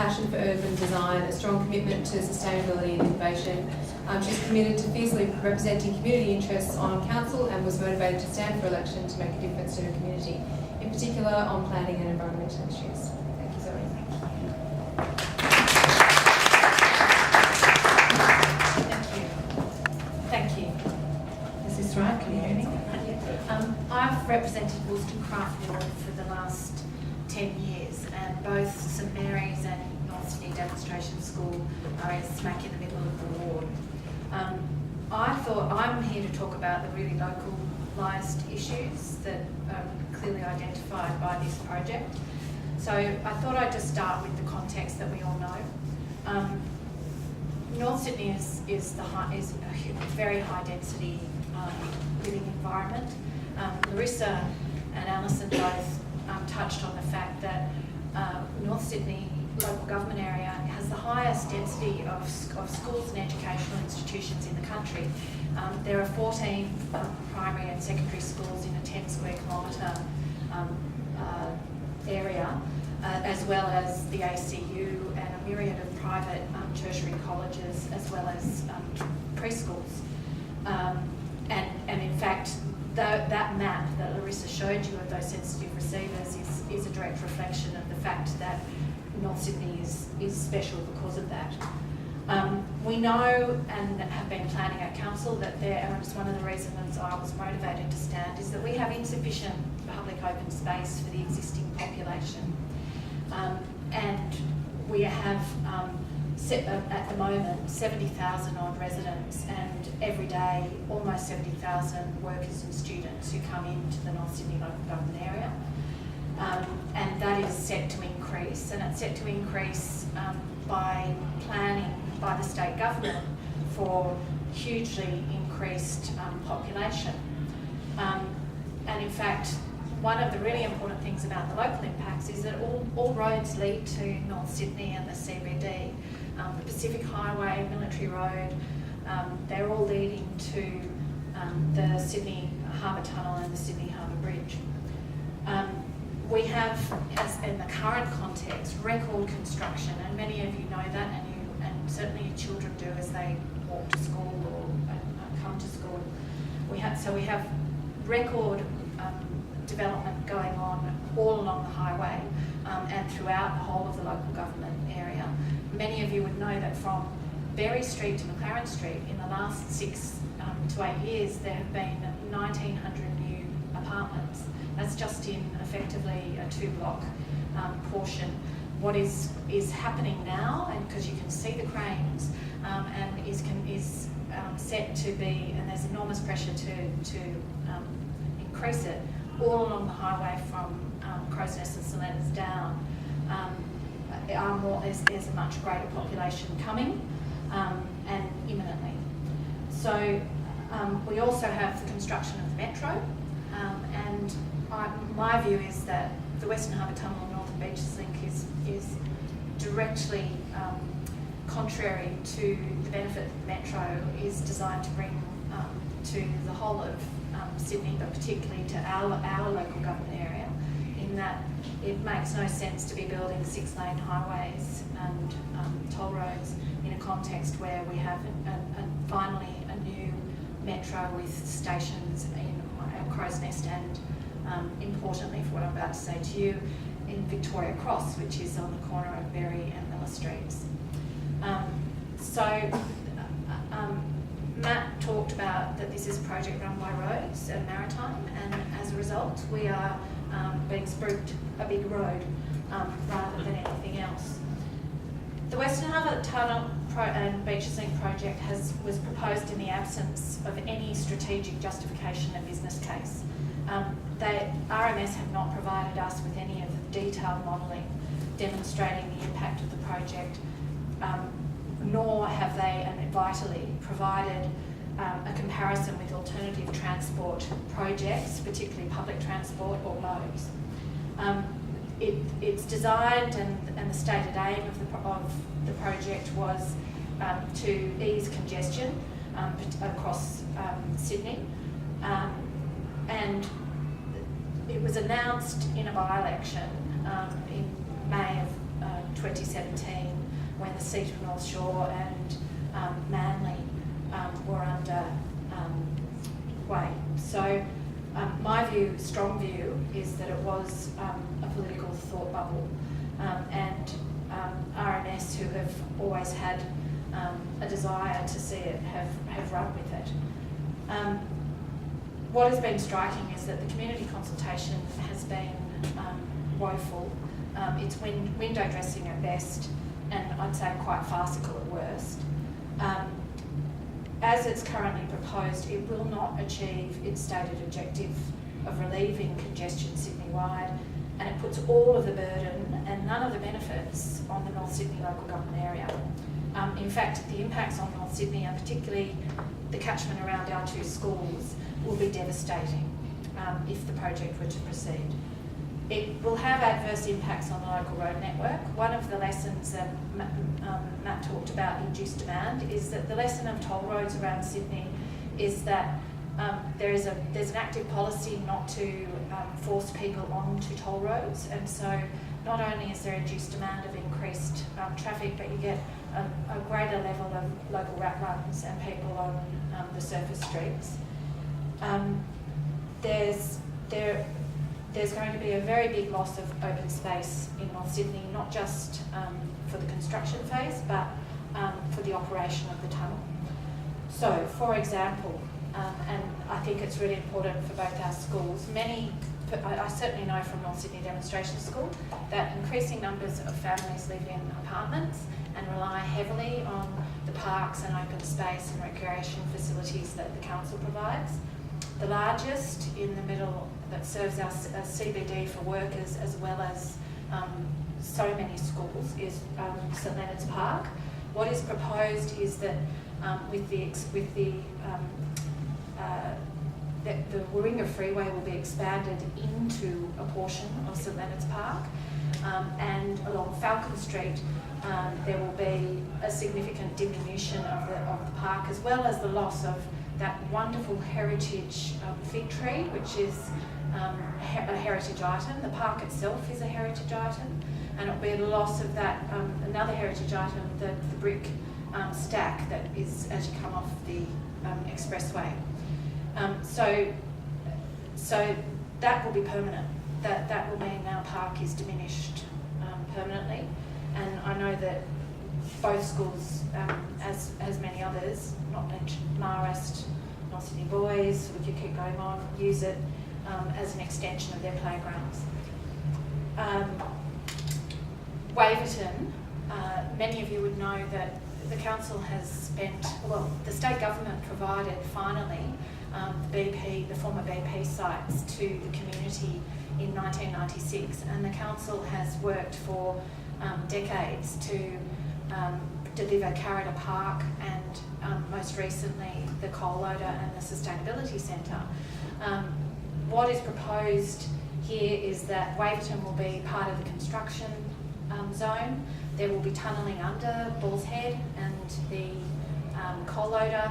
passion for urban design, a strong commitment to sustainability and innovation. She's committed to fiercely representing community interests on council and was motivated to stand for election to make a difference to her community, in particular on planning and environmental issues. Thank you, Zoe. Thank you. Is this right? Can you hear me? I've represented Woolston Craft Ward for the last 10 years, and both St Mary's and North Sydney Demonstration School are smack in the middle of the ward. I thought I'm here to talk about the really localised issues that are clearly identified by this project. So I thought I'd just start with the context that we all know. North Sydney is a very high density living environment. Larissa and Alison both touched on the fact that North Sydney local government area has the highest density of schools and educational institutions in the country. There are 14 primary and secondary schools in a 10 square kilometre area, as well as the ACU and a myriad of private tertiary colleges, as well as preschools. And in fact, that map that Larissa showed you of those sensitive receivers is a direct reflection of the fact that North Sydney is special because of that. We know and have been planning at council that and it's one of the reasons I was motivated to stand, is that we have insufficient public open space for the existing population. And we have at the moment 70,000 odd residents, and every day almost 70,000 workers and students who come into the North Sydney local government area. And that is set to increase, and it's set to increase by planning by the state government for hugely increased population. And in fact, one of the really important things about the local impacts is that all roads lead to North Sydney and the CBD. The Pacific Highway, Military Road, they're all leading to the Sydney Harbour Tunnel and the Sydney Harbour Bridge. We have, as in the current context, record construction, and many of you know that, and certainly your children do as they walk to school or come to school. We have record development going on all along the highway and throughout the whole of the local government area. Many of you would know that from Berry Street to McLaren Street in the last 6 to 8 years there have been 1,900 new apartments. That's just in effectively a 2-block portion. What is happening now, and because you can see the cranes, and is set to be, and there's enormous pressure to increase it all along the highway from Crow's Nest and St Leonards down. There's a much greater population coming and imminently. So we also have the construction of the metro, and my view is that the Western Harbour Tunnel and Northern Beaches Link is directly contrary to the benefit that the metro is designed to bring to the whole of Sydney, but particularly to our local government area, in that it makes no sense to be building 6-lane highways and toll roads in a context where we have finally a new metro with stations in Crow's Nest and, importantly for what I'm about to say to you, in Victoria Cross, which is on the corner of Berry and Miller Streets. Matt talked about that this is a project run by Roads and Maritime, and as a result we are being spruiked a big road rather than anything else. The Western Harbour Tunnel and Beaches Link project was proposed in the absence of any strategic justification and business case. RMS have not provided us with any of the detailed modelling demonstrating the impact of the project, nor have they, and vitally, provided a comparison with alternative transport projects, particularly public transport or modes. It's designed, and the stated aim of the project was to ease congestion across Sydney, and it was announced in a by-election in May of 2017 when the seat of North Shore and Manly were under way. So my view, strong view, is that it was a political thought bubble, and RMS, who have always had a desire to see it, have run with it. What has been striking is that the community consultation has been woeful. It's window dressing at best, and I'd say quite farcical at worst. As it's currently proposed, it will not achieve its stated objective of relieving congestion Sydney-wide, and it puts all of the burden and none of the benefits on the North Sydney local government area. In fact, the impacts on North Sydney, and particularly the catchment around our two schools, will be devastating if the project were to proceed. It will have adverse impacts on the local road network. One of the lessons that Matt talked about, induced demand, is that the lesson of toll roads around Sydney is that there's an active policy not to force people onto toll roads, and so not only is there induced demand of increased traffic, but you get a greater level of local rat runs and people on the surface streets. There's going to be a very big loss of open space in North Sydney, not just for the construction phase, but for the operation of the tunnel. So, for example, and I think it's really important for both our schools, I certainly know from North Sydney Demonstration School that increasing numbers of families live in apartments and rely heavily on the parks and open space and recreation facilities that the council provides. The largest in the middle that serves our CBD for workers as well as so many schools is St Leonards Park. What is proposed is that with the Warrringah freeway will be expanded into a portion of St Leonards Park, and along Falcon Street there will be a significant diminution of the park, as well as the loss of that wonderful heritage fig tree, which is a heritage item. The park itself is a heritage item, and it'll be the loss of that another heritage item, the brick stack that is as you come off the expressway. So that will be permanent. That will mean our park is diminished permanently, and I know that both schools, as many others, not mentioned Marist, North Sydney Boys, we could keep going on, use it as an extension of their playgrounds. Waverton, many of you would know that the council has spent, well, the state government provided finally the former BP sites to the community in 1996, and the council has worked for decades to deliver Carrada Park and most recently the coal loader and the sustainability centre. What is proposed here is that Waverton will be part of the construction zone. There will be tunnelling under Balls Head and the coal loader.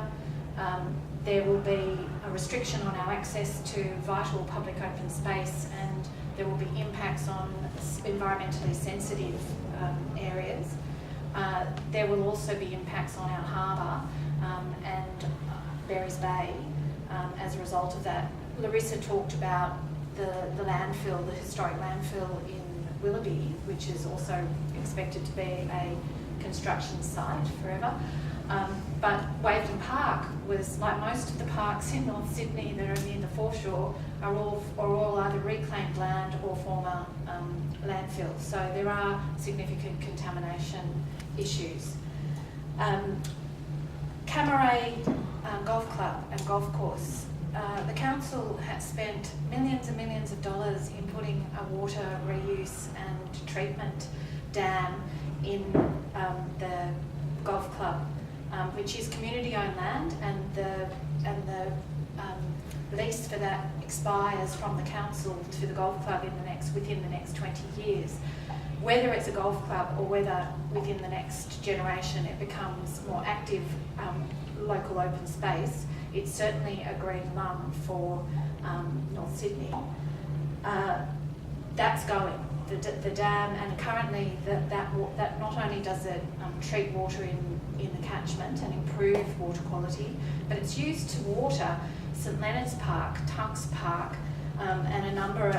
There will be a restriction on our access to vital public open space, and there will be impacts on environmentally sensitive areas. There will also be impacts on our harbour and Berries Bay as a result of that. Larissa talked about the landfill, the historic landfill in Willoughby, which is also expected to be a construction site forever. But Waverton Park was, like most of the parks in North Sydney that are near the foreshore, are all either reclaimed land or former landfills. So there are significant contamination issues. Camaray Golf Club and Golf Course. The council has spent millions and millions of dollars in putting a water reuse and treatment dam in the golf club, which is community-owned land, and the lease for that expires from the council to the golf club within the next 20 years. Whether it's a golf club or whether within the next generation it becomes more active local open space, it's certainly a green lung for North Sydney. That's going. the dam, and currently that not only does it treat water in the catchment and improve water quality, but it's used to water St Leonards Park, Tunks Park, and a number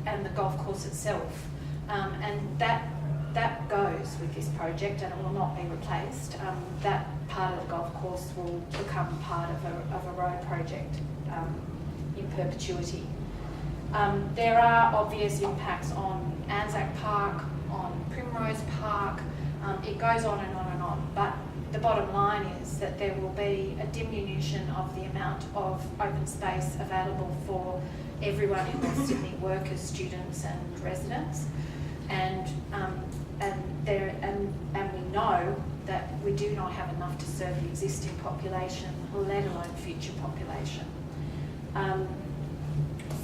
and the golf course itself, and that goes with this project, and it will not be replaced. That part of the golf course will become part of a road project in perpetuity. There are obvious impacts on Anzac Park, on Primrose Park. It goes on and on and on, but the bottom line is that there will be a diminution of the amount of open space available for everyone in North Sydney, workers, students and residents. And we know that we do not have enough to serve the existing population, let alone future population.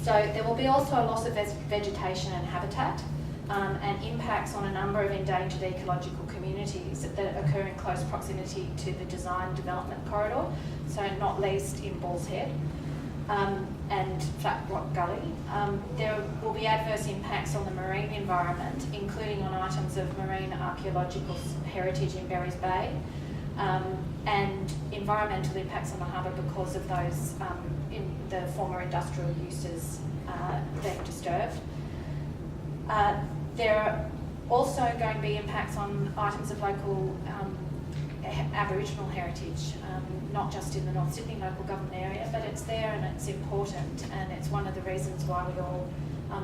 So there will be also a loss of vegetation and habitat, and impacts on a number of endangered ecological communities that occur in close proximity to the design development corridor, so not least in Balls Head and Flat Rock Gully. There will be adverse impacts on the marine environment, including on items of marine archaeological heritage in Berries Bay, and environmental impacts on the harbour because of those in the former industrial uses being disturbed. There are also going to be impacts on items of local Aboriginal heritage, not just in the North Sydney local government area, but it's there and it's important, and it's one of the reasons why we all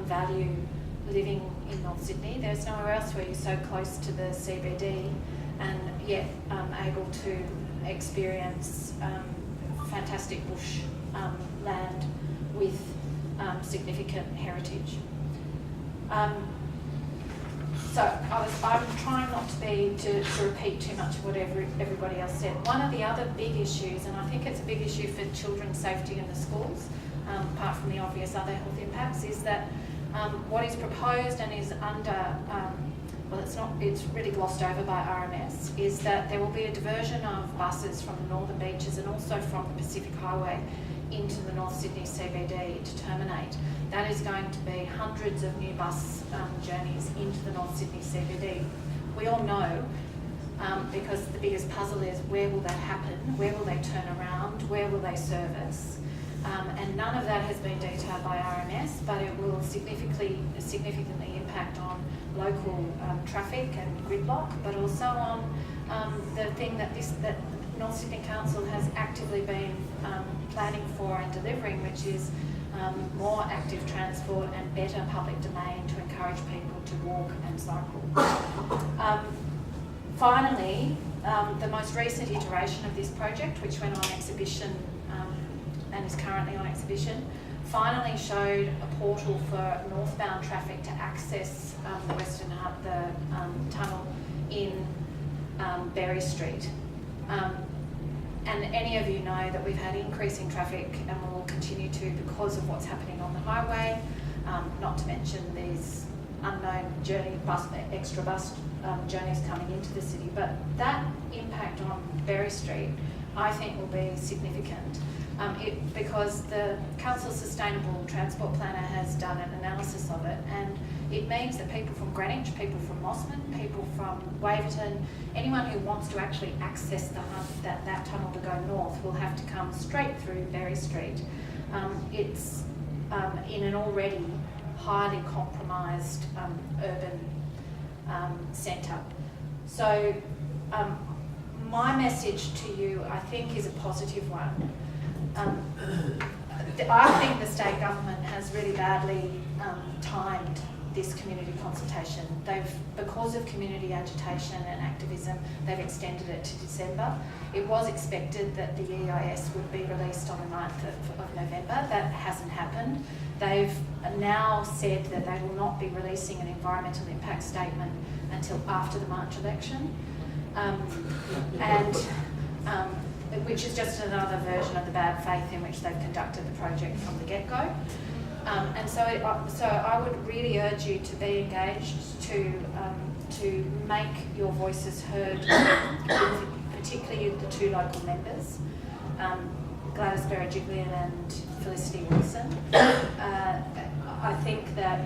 value living in North Sydney. There's nowhere else where you're so close to the CBD and yet able to experience fantastic bush land with significant heritage. So I'm trying not to repeat too much of what everybody else said. One of the other big issues, and I think it's a big issue for children's safety in the schools, apart from the obvious other health impacts, is that what is proposed and is under, it's really glossed over by RMS, is that there will be a diversion of buses from the northern beaches and also from the Pacific Highway into the North Sydney CBD to terminate. That is going to be hundreds of new bus journeys into the North Sydney CBD. We all know, because the biggest puzzle is where will that happen, where will they turn around, where will they service, and none of that has been detailed by RMS, but it will significantly impact on local traffic and gridlock, but also on the thing that North Sydney Council has actively been planning for and delivering, which is more active transport and better public domain to encourage people to walk and cycle. Finally, the most recent iteration of this project, which went on exhibition and is currently on exhibition, finally showed a portal for northbound traffic to access the Western Hub, the tunnel in Berry Street. And any of you know that we've had increasing traffic and will continue to because of what's happening on the highway, not to mention these unknown extra bus journeys coming into the city. But that impact on Berry Street, I think, will be significant because the Council's Sustainable Transport Planner has done an analysis of it, and it means that people from Greenwich, people from Mossman, people from Waverton, anyone who wants to actually access the hub, that tunnel to go north, will have to come straight through Berry Street. It's in an already highly compromised urban centre. So my message to you, I think, is a positive one. I think the state government has really badly timed this community consultation. Because of community agitation and activism, they've extended it to December. It was expected that the EIS would be released on the 9th of November. That hasn't happened. They've now said that they will not be releasing an environmental impact statement until after the March election, which is just another version of the bad faith in which they've conducted the project from the get-go. And so I would really urge you to be engaged, to make your voices heard, particularly the two local members. Gladys Berejiklian and Felicity Wilson. I think that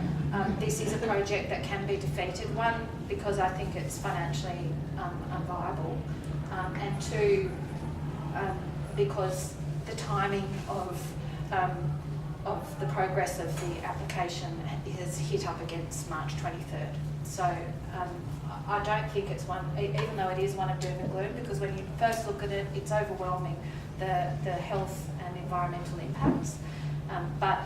this is a project that can be defeated. One, because I think it's financially unviable, and two, because the timing of the progress of the application is hit up against March 23rd. So I don't think it's one, even though it is one of doom and gloom, because when you first look at it, it's overwhelming, the health and environmental impacts. But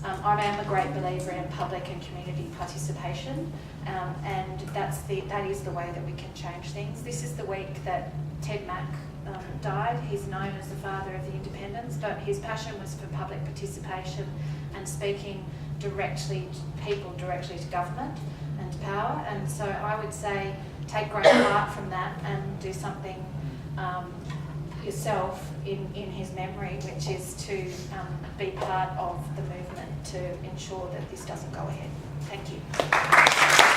I am a great believer in public and community participation, and that is the way that we can change things. This is the week that Ted Mack died. He's known as the father of the independents, but his passion was for public participation and speaking directly to people, directly to government and to power. And so I would say take great heart from that and do something yourself in his memory, which is to be part of the movement to ensure that this doesn't go ahead. Thank you.